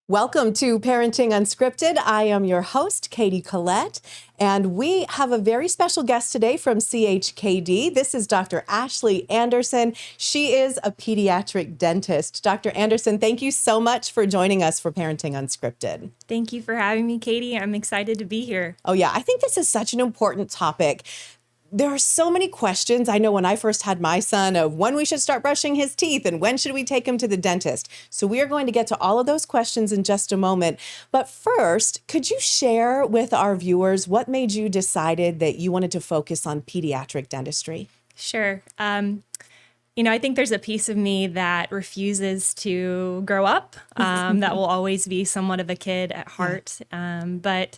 Welcome to Parenting Unscripted. I am your host, Katie Collette, and we have a very special guest today from CHKD. This is Dr. Ashley Anderson. She is a pediatric dentist. Dr. Anderson, thank you so much for joining us for Parenting Unscripted. Thank you for having me, Katie. I'm excited to be here. Oh yeah, I think this is such an important topic. There are so many questions. I know when I first had my son of when we should start brushing his teeth and when should we take him to the dentist. So we are going to get to all of those questions in just a moment. But first, could you share with our viewers what made you decided that you wanted to focus on pediatric dentistry? Sure. I think there's a piece of me that refuses to grow up, that will always be somewhat of a kid at heart. But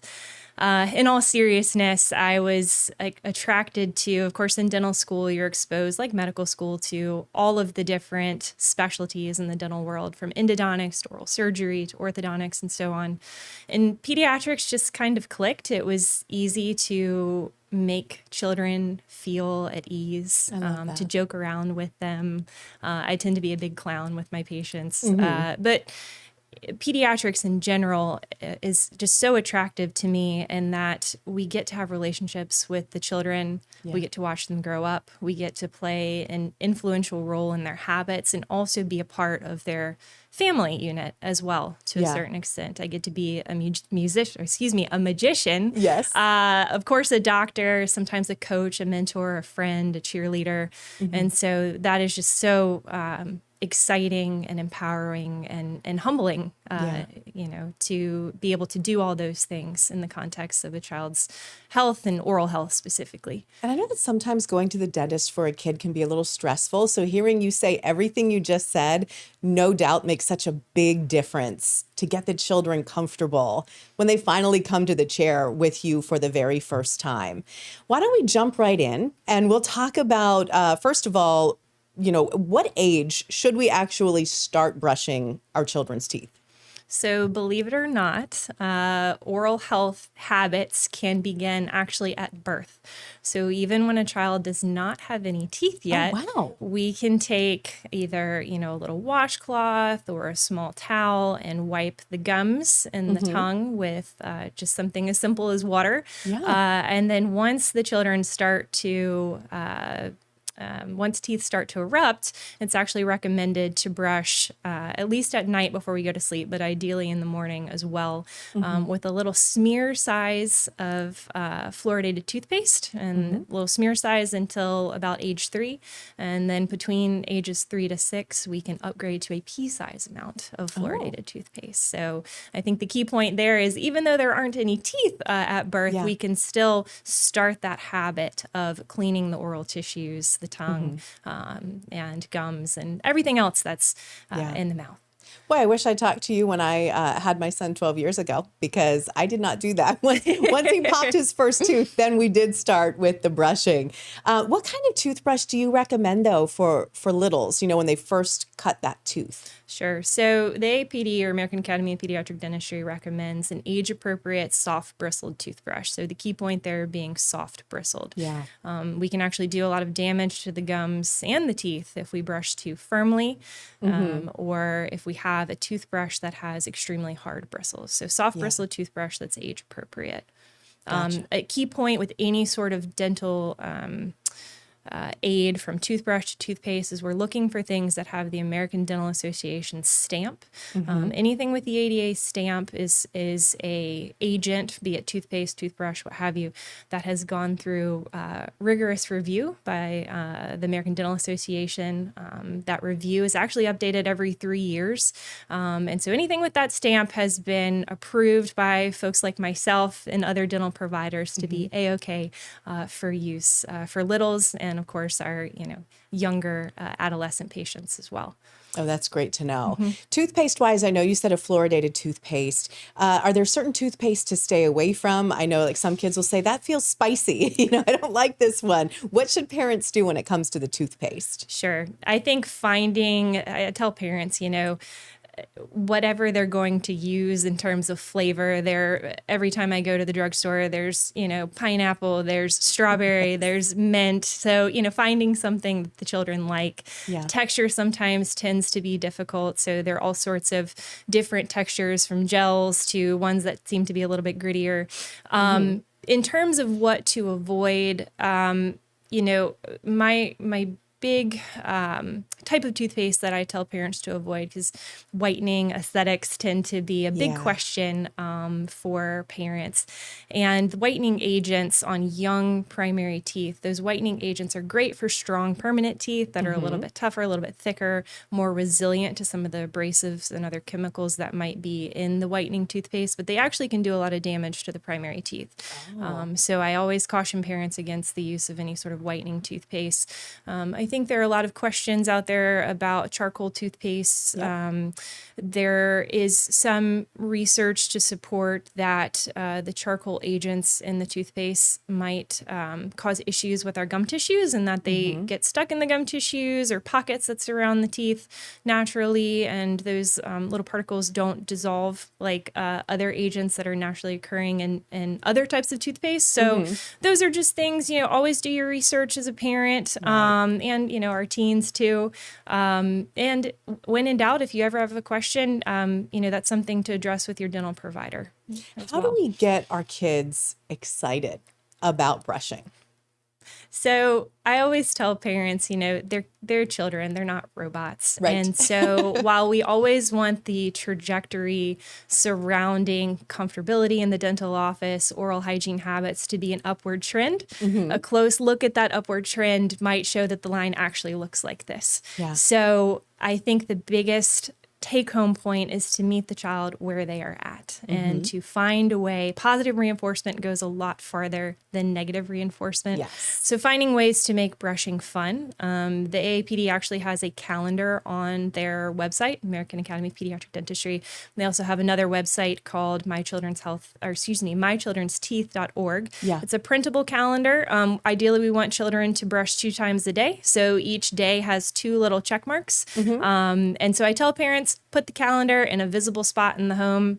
in all seriousness, I was attracted to, of course, in dental school, you're exposed, like medical school, to all of the different specialties in the dental world, from endodontics to oral surgery to orthodontics and so on. And pediatrics just kind of clicked. It was easy to make children feel at ease, to joke around with them. I tend to be a big clown with my patients, but pediatrics in general is just so attractive to me in that we get to have relationships with the children. Yeah. We get to watch them grow up. We get to play an influential role in their habits and also be a part of their family unit as well, to a certain extent. I get to be a a magician. Yes. Of course, a doctor, sometimes a coach, a mentor, a friend, a cheerleader. And so that is just so exciting and empowering and humbling, to be able to do all those things in the context of a child's health and oral health specifically. And I know that sometimes going to the dentist for a kid can be a little stressful. So hearing you say everything you just said, no doubt makes such a big difference to get the children comfortable when they finally come to the chair with you for the very first time. Why don't we jump right in and we'll talk about, first of all, what age should we actually start brushing our children's teeth? So believe it or not, oral health habits can begin actually at birth. So even when a child does not have any teeth yet, we can take either, a little washcloth or a small towel and wipe the gums and the tongue with just something as simple as water. And then once the children start to once teeth start to erupt, it's actually recommended to brush at least at night before we go to sleep, but ideally in the morning as well, with a little smear size of fluoridated toothpaste, and a little smear size until about age 3. And then between ages 3 to 6, we can upgrade to a pea-size amount of fluoridated toothpaste. So I think the key point there is even though there aren't any teeth at birth, we can still start that habit of cleaning the oral tissues, the tongue, and gums and everything else that's in the mouth. Boy, I wish I talked to you when I had my son 12 years ago, because I did not do that. Once he popped his first tooth, then we did start with the brushing. What kind of toothbrush do you recommend, though, for littles, when they first cut that tooth? Sure. So the APD, or American Academy of Pediatric Dentistry, recommends an age-appropriate soft bristled toothbrush. So the key point there being soft bristled. Yeah. We can actually do a lot of damage to the gums and the teeth if we brush too firmly, or if we have a toothbrush that has extremely hard bristles. So soft bristled toothbrush that's age-appropriate. Gotcha. A key point with any sort of dental aid, from toothbrush to toothpaste, is we're looking for things that have the American Dental Association stamp. Anything with the ADA stamp is a agent, be it toothpaste, toothbrush, what have you, that has gone through rigorous review by the American Dental Association. That review is actually updated every 3 years. And so anything with that stamp has been approved by folks like myself and other dental providers to be A-OK for use for littles, and of course our younger adolescent patients as well. Oh, that's great to know. Toothpaste wise, I know you said a fluoridated toothpaste. Are there certain toothpaste to stay away from? I know some kids will say that feels spicy. I don't like this one. What should parents do when it comes to the toothpaste? Sure. I think I tell parents, whatever they're going to use in terms of flavor. Every time I go to the drugstore, there's, pineapple, there's strawberry, there's mint. So, finding something that the children like. Yeah. Texture sometimes tends to be difficult. So there are all sorts of different textures, from gels to ones that seem to be a little bit grittier. In terms of what to avoid, my big type of toothpaste that I tell parents to avoid, because whitening aesthetics tend to be a big question for parents. And the whitening agents on young primary teeth, those whitening agents are great for strong permanent teeth that are a little bit tougher, a little bit thicker, more resilient to some of the abrasives and other chemicals that might be in the whitening toothpaste, but they actually can do a lot of damage to the primary teeth. So I always caution parents against the use of any sort of whitening toothpaste. I think there are a lot of questions out there about charcoal toothpaste. There is some research to support that the charcoal agents in the toothpaste might cause issues with our gum tissues, and that they get stuck in the gum tissues or pockets that surround the teeth naturally, and those little particles don't dissolve like other agents that are naturally occurring in other types of toothpaste. So those are just things, always do your research as a parent. And our teens too. And when in doubt, if you ever have a question, that's something to address with your dental provider. How do we get our kids excited about brushing? So I always tell parents, they're children, they're not robots. Right. And so while we always want the trajectory surrounding comfortability in the dental office, oral hygiene habits to be an upward trend, a close look at that upward trend might show that the line actually looks like this. Yeah. So I think the biggest take-home point is to meet the child where they are at and to find a way. Positive reinforcement goes a lot farther than negative reinforcement. Yes. So finding ways to make brushing fun. The AAPD actually has a calendar on their website, American Academy of Pediatric Dentistry. They also have another website called mychildrensteeth.org. Yeah. It's a printable calendar. Ideally, we want children to brush 2 times a day. So each day has 2 little check marks. And so I tell parents, put the calendar in a visible spot in the home.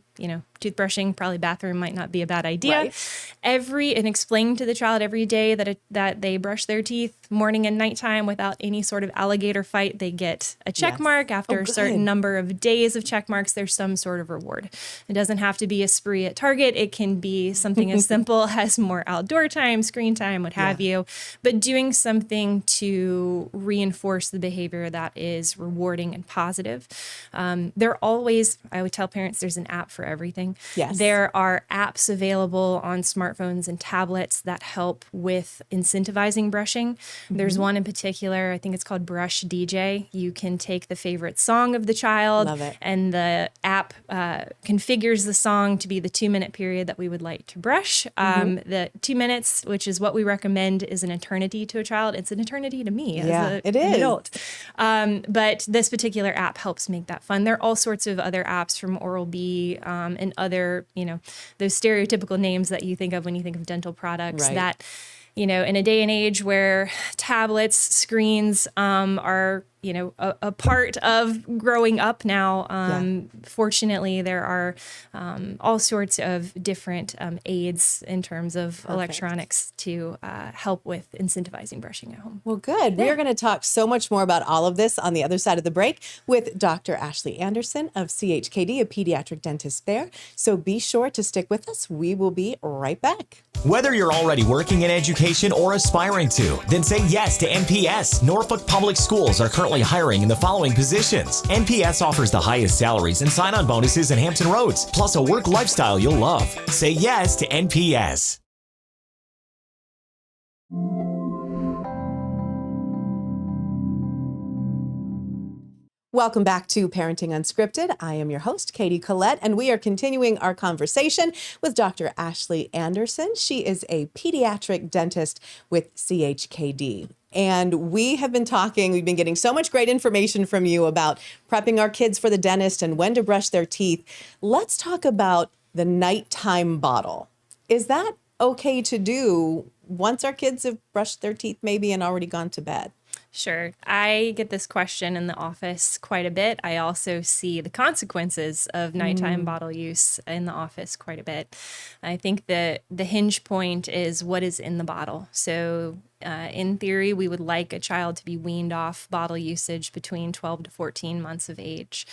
Toothbrushing, probably bathroom might not be a bad idea. Right. And explain to the child every day that they brush their teeth morning and nighttime without any sort of alligator fight. They get a check mark. After a certain number of days of check marks, there's some sort of reward. It doesn't have to be a spree at Target. It can be something as simple as more outdoor time, screen time, what have you. But doing something to reinforce the behavior that is rewarding and positive. I would tell parents, there's an app for everything. Yes. There are apps available on smartphones and tablets that help with incentivizing brushing. There's one in particular, I think it's called Brush DJ. You can take the favorite song of the child, and the app configures the song to be the 2-minute period that we would like to brush. The 2 minutes, which is what we recommend, is an eternity to a child. It's an eternity to me as an adult. But this particular app helps make that fun. There are all sorts of other apps from Oral-B and other, those stereotypical names that you think of when you think of dental products that, in a day and age where tablets, screens are, a part of growing up now. Fortunately, there are all sorts of different aids in terms of electronics to help with incentivizing brushing at home. Well, good. We are going to talk so much more about all of this on the other side of the break with Dr. Ashley Anderson of CHKD, a pediatric dentist there. So be sure to stick with us. We will be right back. Whether you're already working in education or aspiring to, then say yes to NPS. Norfolk Public Schools are currently hiring in the following positions. NPS offers the highest salaries and sign-on bonuses in Hampton Roads, plus a work lifestyle you'll love. Say yes to NPS. Welcome back to Parenting Unscripted. I am your host, Katie Collette, and we are continuing our conversation with Dr. Ashley Anderson. She is a pediatric dentist with CHKD. And we've been getting so much great information from you about prepping our kids for the dentist and when to brush their teeth. Let's talk about the nighttime bottle. Is that okay to do once our kids have brushed their teeth maybe and already gone to bed? Sure. I get this question in the office quite a bit. I also see the consequences of nighttime bottle use in the office quite a bit. I think that the hinge point is what is in the bottle. So, in theory, we would like a child to be weaned off bottle usage between 12 to 14 months of age.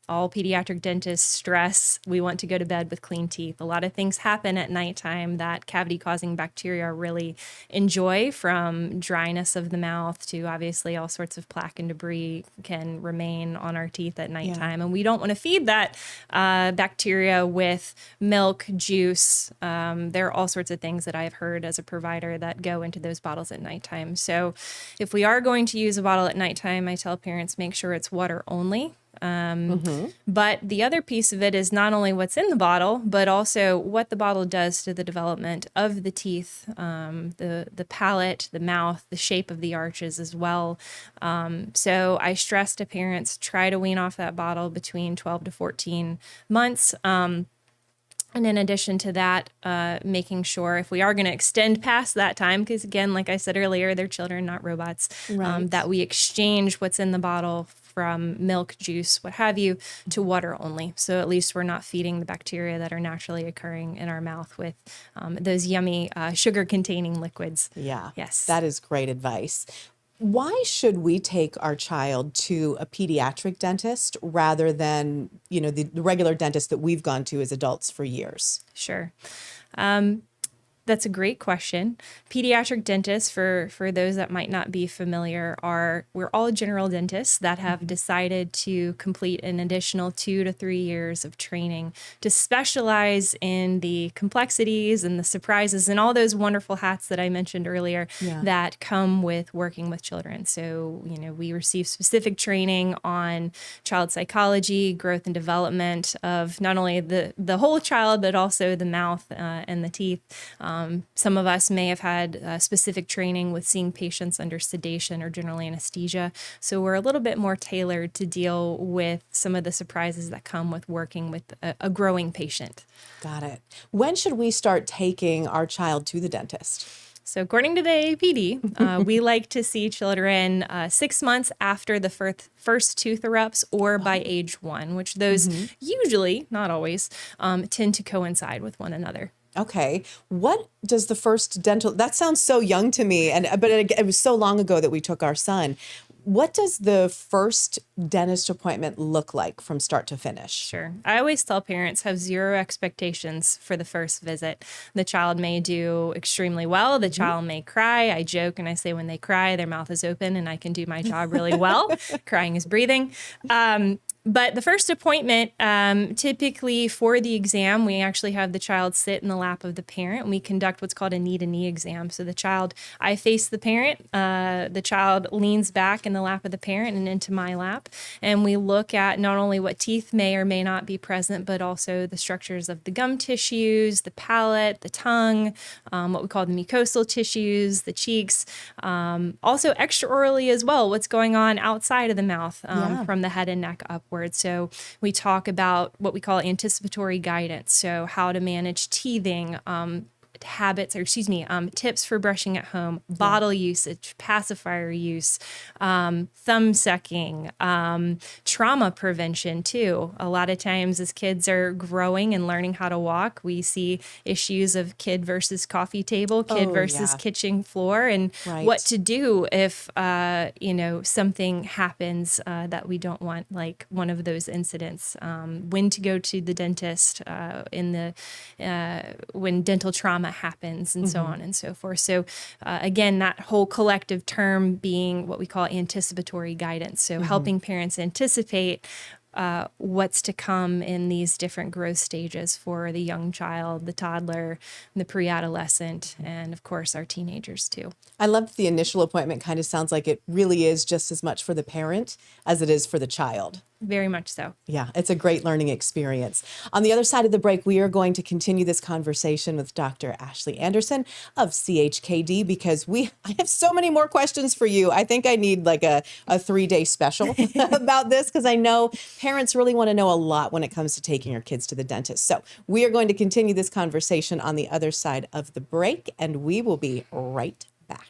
All pediatric dentists stress we want to go to bed with clean teeth. A lot of things happen at nighttime that cavity-causing bacteria really enjoy, from dryness of the mouth to obviously all sorts of plaque and debris can remain on our teeth at nighttime. And we don't want to feed that bacteria with milk, juice. There are all sorts of things that I've heard as a provider that go into those bottles at nighttime. So if we are going to use a bottle at nighttime, I tell parents make sure it's water only. But the other piece of it is not only what's in the bottle, but also what the bottle does to the development of the teeth, the palate, the mouth, the shape of the arches as well. So I stress to parents, try to wean off that bottle between 12 to 14 months. And in addition to that, making sure if we are going to extend past that time, because again, like I said earlier, they're children, not robots, that we exchange what's in the bottle from milk, juice, what have you, to water only. So at least we're not feeding the bacteria that are naturally occurring in our mouth with those yummy sugar-containing liquids. Yeah. Yes. That is great advice. Why should we take our child to a pediatric dentist rather than, the regular dentist that we've gone to as adults for years? Sure. That's a great question. Pediatric dentists, for those that might not be familiar, we're all general dentists that have decided to complete an additional 2 to 3 years of training to specialize in the complexities and the surprises and all those wonderful hats that I mentioned earlier that come with working with children. So, we receive specific training on child psychology, growth and development of not only the whole child, but also the mouth and the teeth. Some of us may have had specific training with seeing patients under sedation or general anesthesia. So we're a little bit more tailored to deal with some of the surprises that come with working with a growing patient. Got it. When should we start taking our child to the dentist? So according to the AAPD, we like to see children 6 months after the first tooth erupts or by age 1, which those usually, not always, tend to coincide with one another. Okay. What does the first dental, that sounds so young to me, but it was so long ago that we took our son. What does the first dentist appointment look like from start to finish? Sure. I always tell parents, have zero expectations for the first visit. The child may do extremely well. The child may cry. I joke and I say when they cry, their mouth is open and I can do my job really well. Crying is breathing. But the first appointment, typically for the exam, we actually have the child sit in the lap of the parent and we conduct what's called a knee-to-knee exam. So I face the parent, the child leans back in the lap of the parent and into my lap. And we look at not only what teeth may or may not be present, but also the structures of the gum tissues, the palate, the tongue, what we call the mucosal tissues, the cheeks. Also extraorally as well, what's going on outside of the mouth from the head and neck upward. So we talk about what we call anticipatory guidance. So how to manage teething, tips for brushing at home, bottle usage, pacifier use, thumb sucking, trauma prevention too. A lot of times as kids are growing and learning how to walk, we see issues of kid versus coffee table, kid versus kitchen floor, and what to do if, something happens that we don't want, like one of those incidents, when to go to the dentist when dental trauma happens and so on and so forth. So again, that whole collective term being what we call anticipatory guidance. So helping parents anticipate what's to come in these different growth stages for the young child, the toddler, the pre-adolescent, and of course our teenagers too. I love that the initial appointment kind of sounds like it really is just as much for the parent as it is for the child. Very much so. Yeah, it's a great learning experience. On the other side of the break, we are going to continue this conversation with Dr. Ashley Anderson of CHKD because I have so many more questions for you. I think I need like a 3-day special about this because I know parents really want to know a lot when it comes to taking your kids to the dentist. So we are going to continue this conversation on the other side of the break, and we will be right back.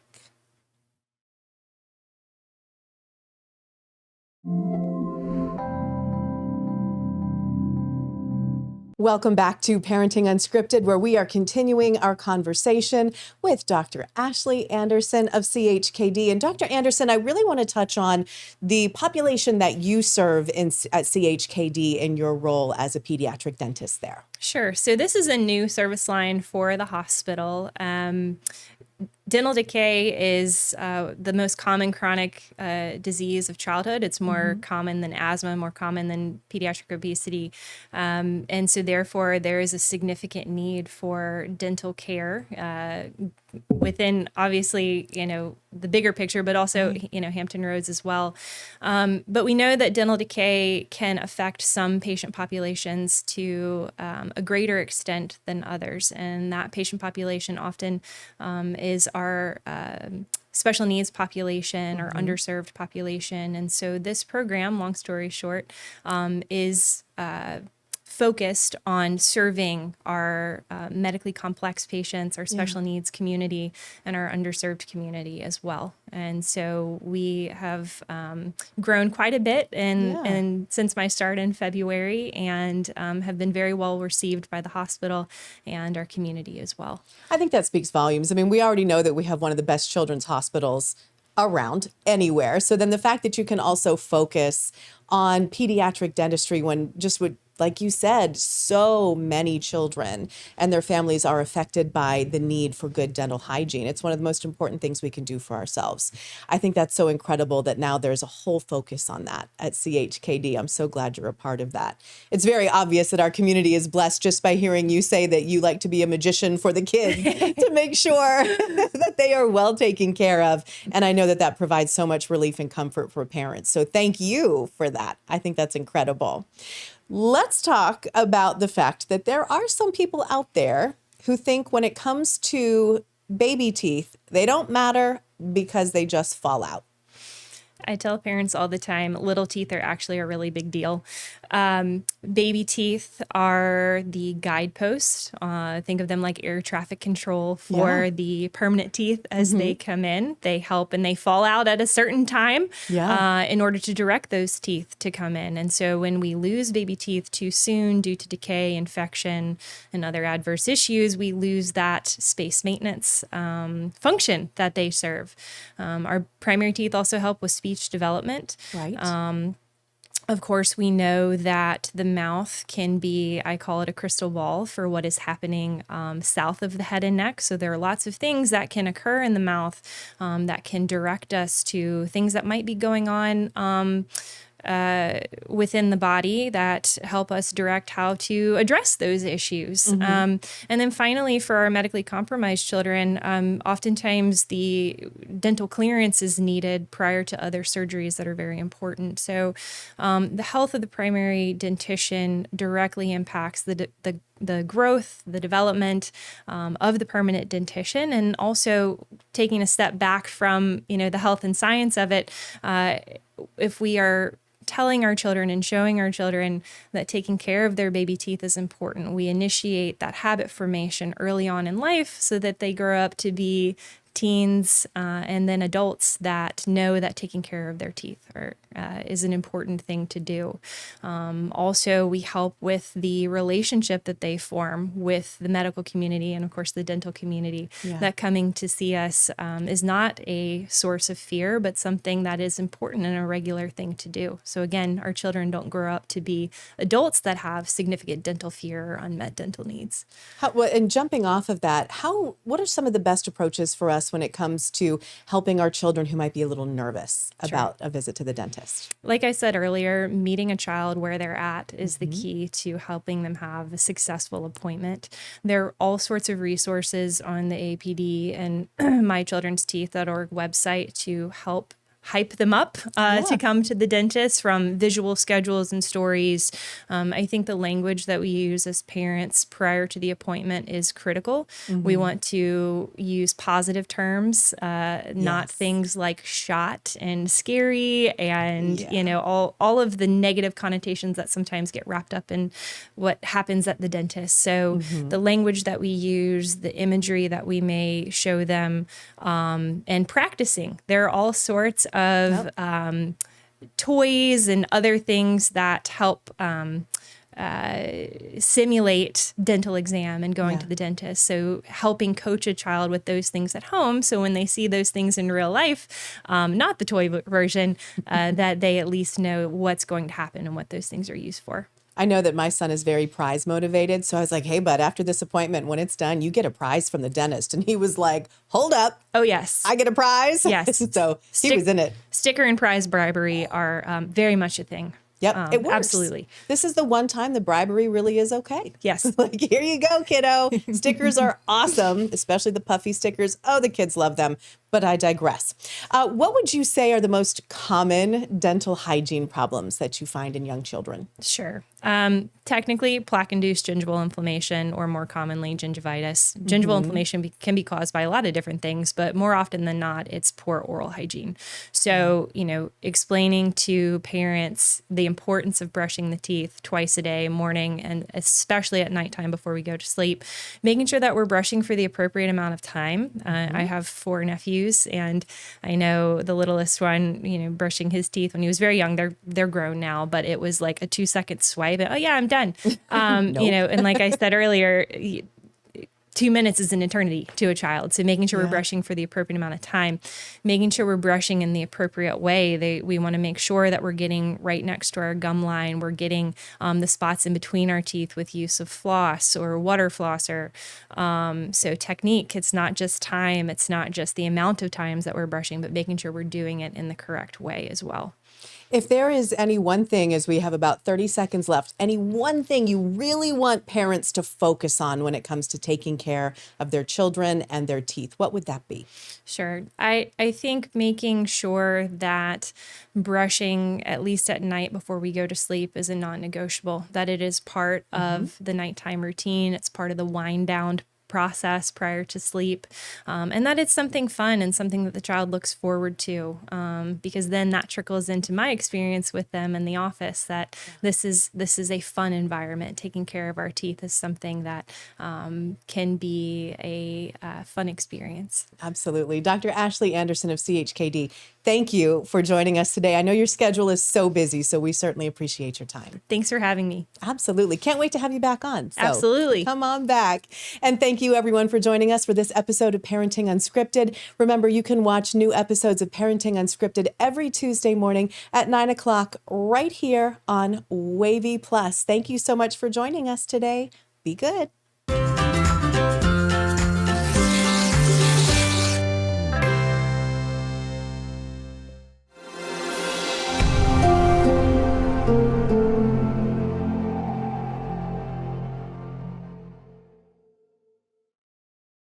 Welcome back to Parenting Unscripted, where we are continuing our conversation with Dr. Ashley Anderson of CHKD. And Dr. Anderson, I really want to touch on the population that you serve at CHKD in your role as a pediatric dentist there. Sure. So this is a new service line for the hospital. Dental decay is the most common chronic disease of childhood. It's more common than asthma, more common than pediatric obesity. And so therefore, there is a significant need for dental care within, obviously, the bigger picture, but also, Hampton Roads as well. But we know that dental decay can affect some patient populations to a greater extent than others. And that patient population often is our special needs population or underserved population. And so this program, long story short, is focused on serving our medically complex patients, our special needs community, and our underserved community as well. And so we have grown quite a bit and since my start in February, and have been very well received by the hospital and our community as well. I think that speaks volumes. I mean, we already know that we have one of the best children's hospitals around anywhere. So then the fact that you can also focus on pediatric dentistry when just would, like you said, so many children and their families are affected by the need for good dental hygiene. It's one of the most important things we can do for ourselves. I think that's so incredible that now there's a whole focus on that at CHKD. I'm so glad you're a part of that. It's very obvious that our community is blessed just by hearing you say that you like to be a magician for the kids to make sure that they are well taken care of. And I know that that provides so much relief and comfort for parents. So thank you for that. I think that's incredible. Let's talk about the fact that there are some people out there who think when it comes to baby teeth, they don't matter because they just fall out. I tell parents all the time, little teeth are actually a really big deal. Baby teeth are the guidepost. Think of them like air traffic control for the permanent teeth as they come in. They help and they fall out at a certain time in order to direct those teeth to come in. And so when we lose baby teeth too soon due to decay, infection, and other adverse issues, we lose that space maintenance function that they serve. Our primary teeth also help with speech development. Right. Of course, we know that the mouth can be, I call it a crystal ball for what is happening south of the head and neck. So there are lots of things that can occur in the mouth that can direct us to things that might be going on within the body that help us direct how to address those issues. And then finally, for our medically compromised children, oftentimes the dental clearance is needed prior to other surgeries that are very important. So the health of the primary dentition directly impacts the growth, the development of the permanent dentition, and also taking a step back from, the health and science of it, if we are telling our children and showing our children that taking care of their baby teeth is important, we initiate that habit formation early on in life so that they grow up to be teens and then adults that know that taking care of their teeth is an important thing to do. Also, we help with the relationship that they form with the medical community and, of course, the dental community. That coming to see us is not a source of fear, but something that is important and a regular thing to do. So again, our children don't grow up to be adults that have significant dental fear or unmet dental needs. And jumping off of that, what are some of the best approaches for us when it comes to helping our children who might be a little nervous about a visit to the dentist? Like I said earlier, meeting a child where they're at is the key to helping them have a successful appointment. There are all sorts of resources on the APD and mychildrensteeth.org website to help hype them up to come to the dentist, from visual schedules and stories. I think the language that we use as parents prior to the appointment is critical. We want to use positive terms, not things like shot and scary and, all of the negative connotations that sometimes get wrapped up in what happens at the dentist. So the language that we use, the imagery that we may show them, and practicing. There are all sorts of toys and other things that help simulate dental exam and going to the dentist. So helping coach a child with those things at home. So when they see those things in real life, not the toy version, that they at least know what's going to happen and what those things are used for. I know that my son is very prize motivated. So I was like, hey, bud, after this appointment, when it's done, you get a prize from the dentist. And he was like, hold up. Oh, yes. I get a prize? Yes. So he was in it. Sticker and prize bribery are very much a thing. Yep, it works. Absolutely. This is the one time the bribery really is okay. Yes. Like, here you go, kiddo. Stickers are awesome, especially the puffy stickers. Oh, the kids love them. But I digress. What would you say are the most common dental hygiene problems that you find in young children? Sure. Technically, plaque-induced gingival inflammation, or more commonly, gingivitis. Gingival inflammation can be caused by a lot of different things, but more often than not, it's poor oral hygiene. So, explaining to parents the importance of brushing the teeth twice a day, morning, and especially at nighttime before we go to sleep, making sure that we're brushing for the appropriate amount of time. I have 4 nephews, and I know the littlest one, brushing his teeth when he was very young. They're grown now, but it was like a 2-second swipe. Oh yeah, I'm done. Nope. And like I said earlier, 2 minutes is an eternity to a child. So making sure we're brushing for the appropriate amount of time, making sure we're brushing in the appropriate way. We want to make sure that we're getting right next to our gum line. We're getting the spots in between our teeth with use of floss or water flosser. So technique, it's not just time. It's not just the amount of times that we're brushing, but making sure we're doing it in the correct way as well. If there is any one thing, as we have about 30 seconds left, any one thing you really want parents to focus on when it comes to taking care of their children and their teeth, what would that be? Sure. I think making sure that brushing, at least at night before we go to sleep, is a non-negotiable, that it is part of the nighttime routine. It's part of the wind down process prior to sleep, and that it's something fun and something that the child looks forward to, because then that trickles into my experience with them in the office, that this is a fun environment. Taking care of our teeth is something that can be a fun experience. Absolutely. Dr. Ashley Anderson of CHKD, thank you for joining us today. I know your schedule is so busy, so we certainly appreciate your time. Thanks for having me. Absolutely. Can't wait to have you back on. So Absolutely. Come on back. And thank you, everyone, for joining us for this episode of Parenting Unscripted. Remember, you can watch new episodes of Parenting Unscripted every Tuesday morning at 9 o'clock right here on Wavy Plus. Thank you so much for joining us today. Be good.